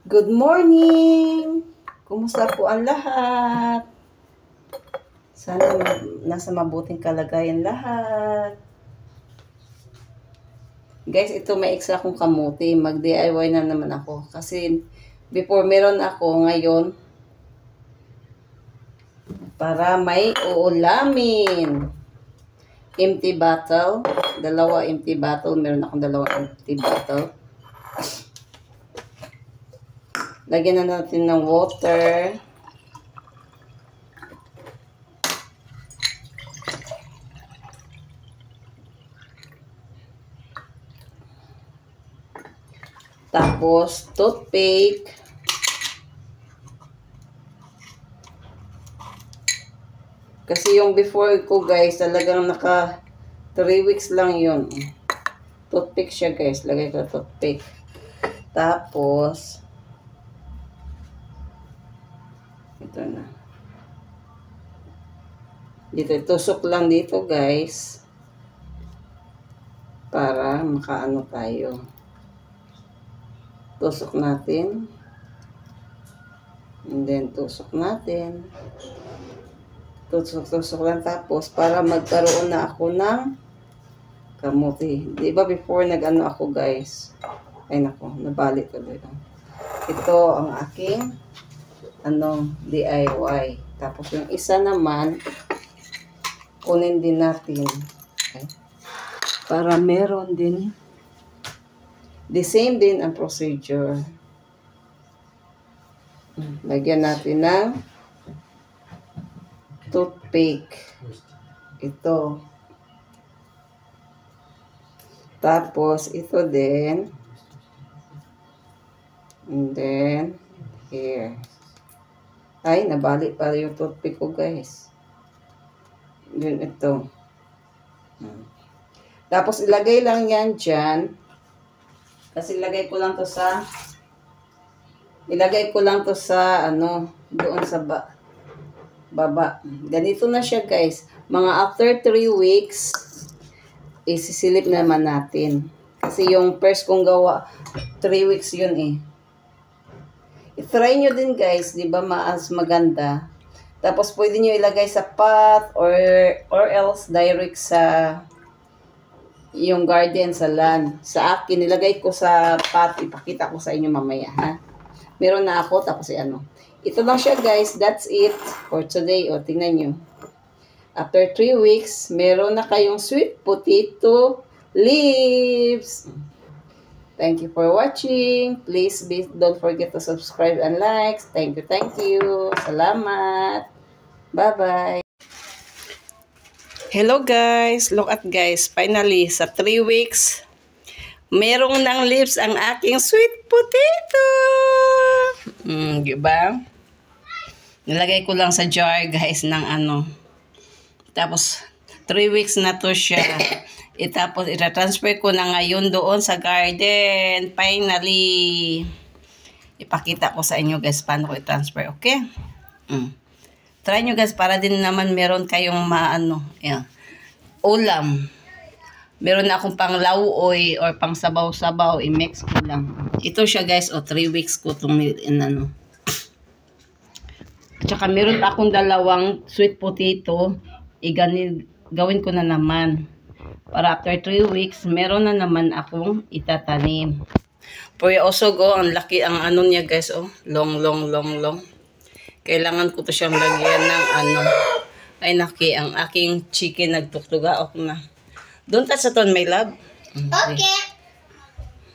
Good morning! Kumusta po ang lahat? Sana nasa mabuting kalagayan lahat. Guys, ito may extra akong kamuti. Mag-DIY na naman ako. Kasi before meron ako, ngayon para may uulamin. Empty bottle. Dalawa empty bottle. Meron akong dalawang empty bottle. Lagyan na natin ng water. Tapos, toothpick. Kasi yung before ko guys, talagang naka 3 weeks lang yun. Toothpick siya guys. Lagay ko toothpick. Tapos, ito na. Dito, tusok lang dito guys. Para makaano tayo. Tusok natin. And then, tusok natin. Tusok lang tapos para magkaroon na ako ng kamuti. Di ba before nag-ano ako guys? Ay nako, nabalik ko dito. Ito ang aking DIY. Tapos yung isa naman, kunin din natin. Okay? Para meron din. The same din ang procedure. Lagyan natin ng toothpick. Ito. Tapos, ito din. And then, here. Ay, nabalik pa yung toothpick ko, guys. Then, ito. Tapos, ilagay lang yan dyan. Kasi ilagay ko lang to sa doon sa baba. Ganito na siya guys. Mga after 3 weeks, isisilip naman natin. Kasi yung first kong gawa, 3 weeks yun eh. I-try nyo din guys, di ba mas maganda. Tapos pwede nyo ilagay sa pot or else direct sa yung garden sa land. Sa akin, nilagay ko sa pot. Ipakita ko sa inyo mamaya, ha? Meron na ako, tapos ito lang siya, guys. That's it for today. O, tingnan nyo. After 3 weeks, meron na kayong sweet potato leaves. Thank you for watching. Please don't forget to subscribe and like. Thank you. Salamat. Bye-bye. Hello guys, look at guys, finally sa 3 weeks, merong ng leaves ang aking sweet potato. Diba? Nilagay ko lang sa jar guys ng Tapos 3 weeks na to siya. Tapos ita-transfer ko na ngayon doon sa garden. Finally. Ipakita ko sa inyo guys paano ko i-transfer, okay? Try nyo guys para din naman meron kayong ulam. Meron na akong pang lauoy or pang sabaw-sabaw. I-mix ko lang. Ito siya guys. 3 weeks ko itong Tsaka meron pa akong dalawang sweet potato. Gawin ko na naman. Para after 3 weeks, meron na naman akong itatanim. For also go, ang laki ang niya guys. Long. Kailangan ko to siyang lagyan ng Ay naki, ang aking chicken nagtuktuga. Okay na. Doon ka sa ton, my love. Okay.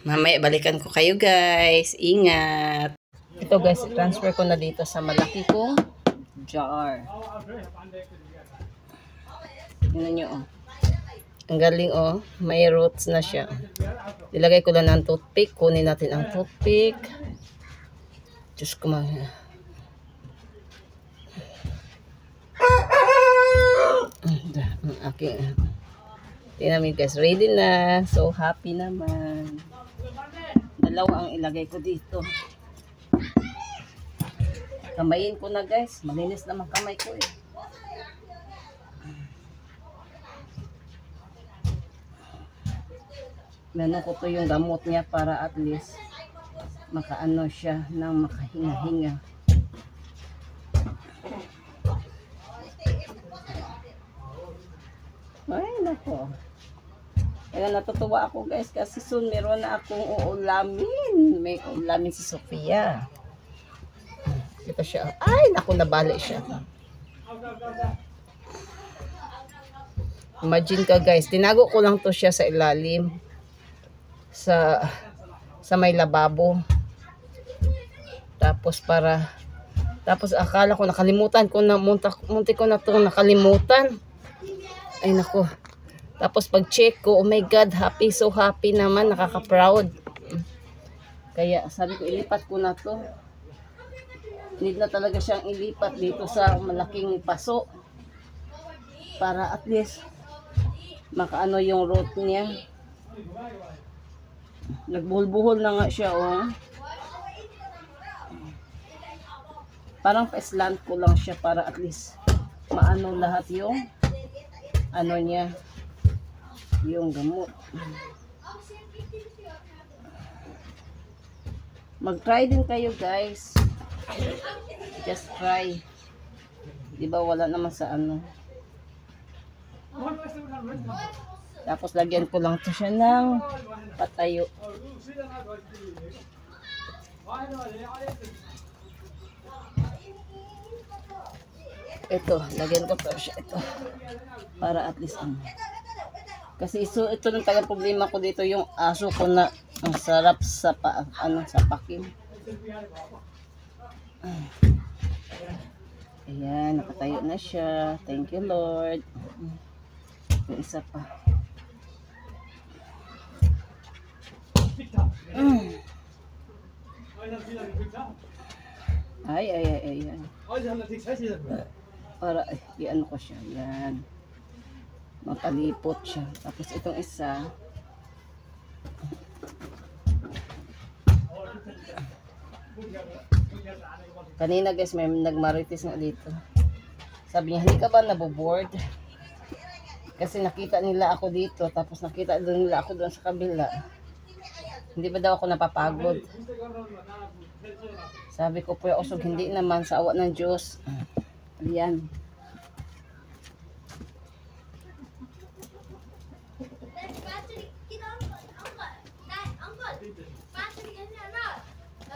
Mamaya balikan ko kayo guys. Ingat. Ito guys, transfer ko na dito sa malaki kong jar. Tingnan nyo Ang galing may roots na siya. Ilagay ko lang ng toothpick. Kunin natin ang toothpick. Diyos ko Okay. Tingnan mo guys, ready na. So happy naman. Dalawa ang ilagay ko dito. Kamayin ko na guys. Malinis naman kamay ko eh. Meron ko to yung gamot niya para at least makaano siya ng makahinga-hinga. Ay, nako. Kaya natutuwa ako guys kasi soon meron na akong uulamin. May uulamin si Sofia. Ito siya. Ay, naku, nabali siya. Imagine ka guys, tinago ko lang to siya sa ilalim. Sa may lababo. Tapos akala ko nakalimutan ko na, munti ko na to nakalimutan. Ay nako. Tapos pag check ko, oh my God, so happy naman, nakaka-proud. Kaya sabi ko, ilipat ko na to. Need na talaga siyang ilipat dito sa malaking paso. Para at least, makaano yung root niya. Nagbuhol-buhol na nga siya, oh. Parang pa-slant ko lang siya para at least, maano lahat yung, ano niya, yung gamot. Mag-try din kayo guys. Just try. Diba wala naman sa ano. Tapos lagyan ko lang to siya ng patayo. Ito, lagyan ko to siya ito. Para at least ano. Kasi ito ng tagang problema ko dito, yung aso ko na ang sarap sa sa pakin. Ayan, nakatayo na siya. Thank you Lord. Yung isa pa. Ay. Para i-ano ko siya. Yan. Makalipot siya. Tapos itong isa. Kanina guys, may nagmarites nga dito. Sabi niya, hindi ka ba naboboard? Kasi nakita nila ako dito. Tapos nakita din nila ako doon sa kabila. Hindi ba daw ako napapagod? Sabi ko po, usog, hindi naman, sa awa ng Diyos. Ayan.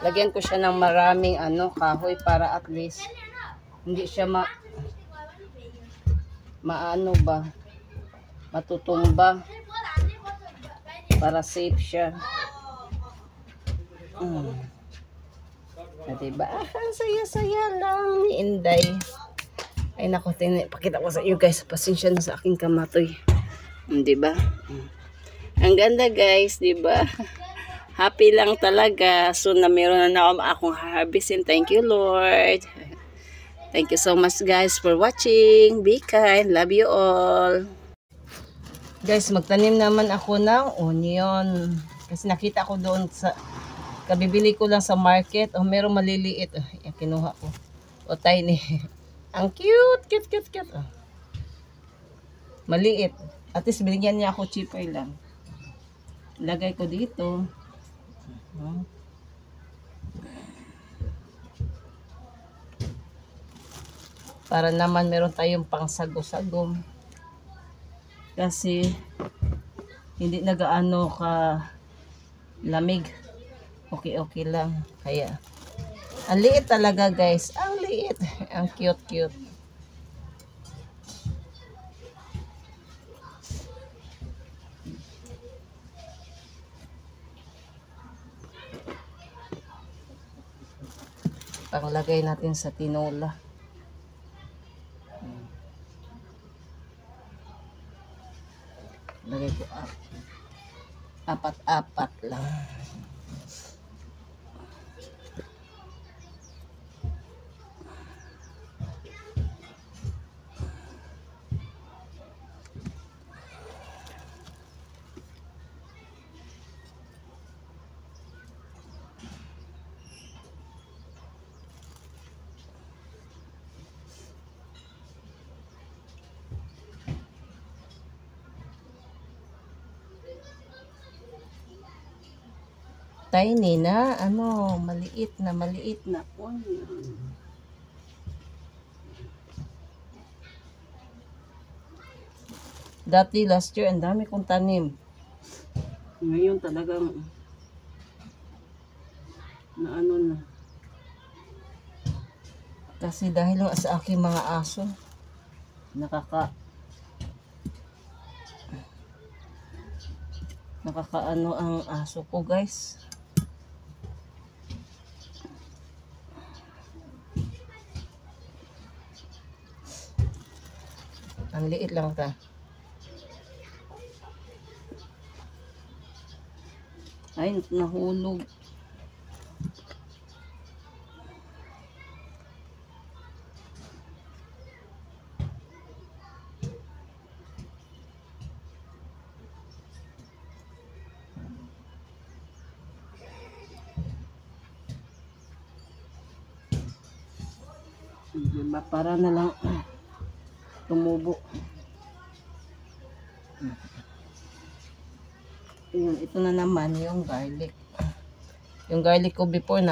Lagyan ko siya ng maraming kahoy para at least hindi siya matutumba. Para safe siya. Diba? Ang saya-saya lang ni Inday. Ay nako, pakita ko sa iyo guys. Pasensya na sa aking kamatoy. Diba? Ang ganda guys, diba? Happy lang talaga. So na meron na akong harvestin. Thank you Lord. Thank you so much guys for watching. Be kind. Love you all. Guys, magtanim naman ako ng onion. Kasi nakita ko doon sa kabibili ko lang sa market. Oh, merong maliliit. Yan, kinuha ko. O, tiny. Ang cute. Oh. Maliit. At least binigyan niya ako cheaper lang. Lagay ko dito. Para naman meron tayong pangsago-sagom. Kasi hindi nagaano ka lamig. Okay lang. Kaya ang liit talaga guys. Ang liit. Ang cute. Panglagay natin sa tinola. Lagay ko apat lang. tiny na, maliit na onion. Dati last year, ang dami kong tanim. Ngayon talagang na na. Kasi dahil lang sa aking mga aso, nakakaano ang aso ko, guys. Ang liit lang ta. Ay, nahulog. Diba? Para na lang tumubo. Yun, ito na naman yung garlic. Yung garlic ko before na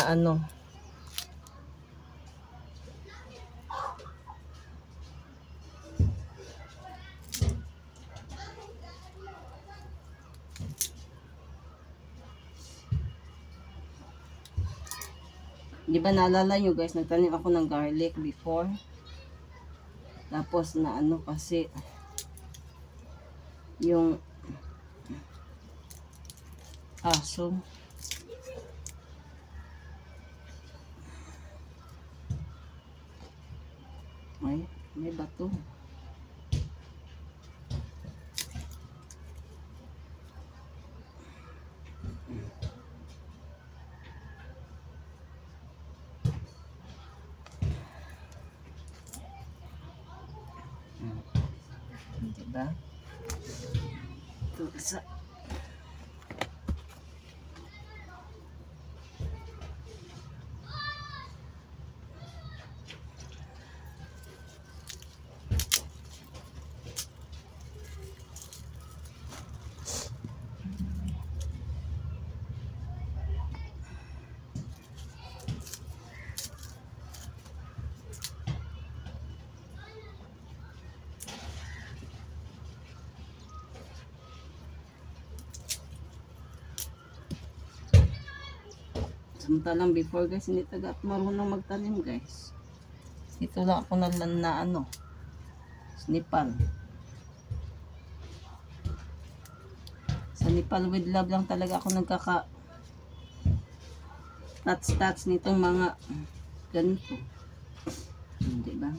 di ba naalala nyo guys, nagtanim ako ng garlic before. Tapos na kasi yung aso. Ay, may bato. Diba? Ito isa. Samantalang before guys, hindi taga marunong magtanim guys. Ito lang ako na snipal. Sa Nepal with love lang talaga ako nagkaka touch nitong mga ganito. Diba?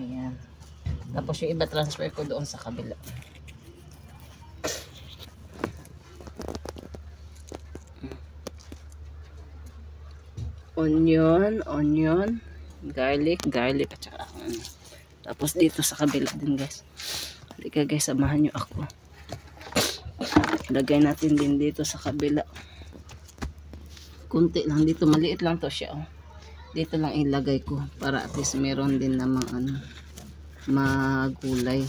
Ayan. Tapos yung iba transfer ko doon sa kabila. Onion, garlic at saka tapos dito sa kabila din guys. Halika guys, samahan nyo ako. Lagay natin din dito sa kabila. Kunti lang dito, maliit lang to siya. Dito lang ilagay ko para at least meron din namang magulay.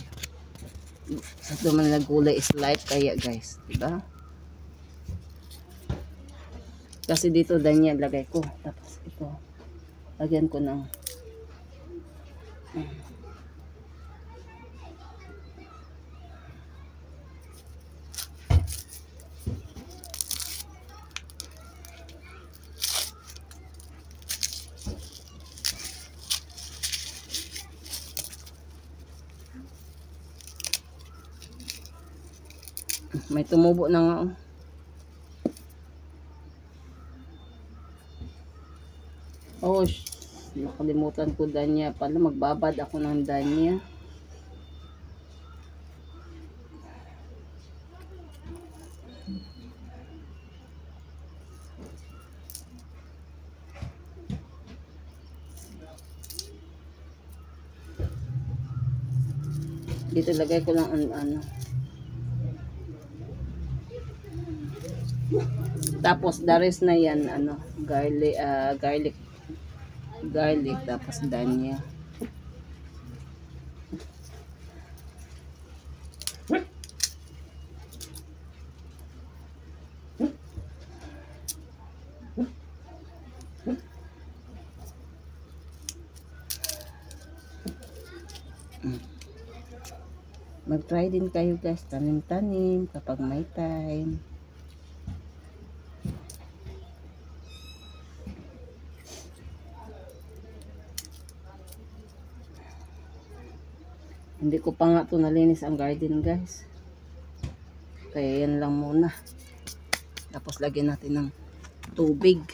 Sa duman na gulay is life kaya guys, diba? Kasi dito danya lagay ko. Tapos ito, lagyan ko ng may tumubo na nga. Oh, nakalimutan ko danya pala, magbabad ako ng danya. Dito lagay ko lang tapos dares na yan garlic tapos danya. Mag-try din kayo guys, tanim-tanim kapag may time. Hindi ko pa nga ito nalinis ang garden guys. Kaya yan lang muna. Tapos lagyan natin ng tubig.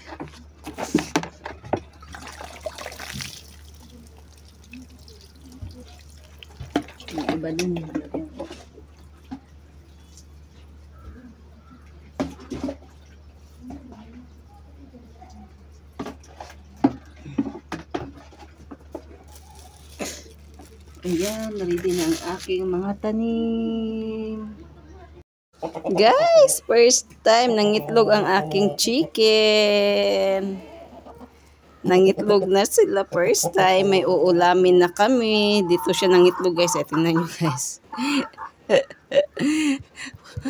Yung iba din. Ayan, ready na ang aking mga tanim. Guys, first time nangitlog ang aking chicken. Nangitlog na sila first time. May uulamin na kami. Dito siya nangitlog guys. Tingnan nyo guys.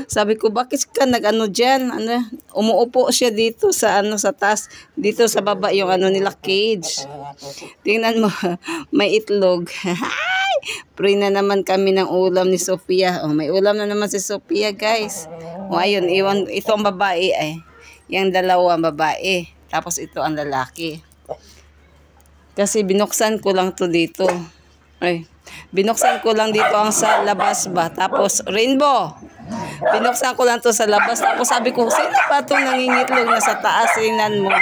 Sabi ko, bakit ka nag-ano dyan? Ano, umuupo siya dito sa sa taas. Dito sa baba yung nila cage. Tingnan mo, may itlog. Pray na naman kami ng ulam ni Sophia. Oh, may ulam na naman si Sophia guys. O ayun, ito ang babae ay. Yung dalawa babae. Tapos ito ang lalaki. Kasi binuksan ko lang to dito. Ay, binuksan ko lang dito ang sa labas ba. Tapos, Rainbow. Binuksan ko lang to sa labas. Tapos sabi ko, sino pa itong nangingitlog na sa taas? Tingnan mo.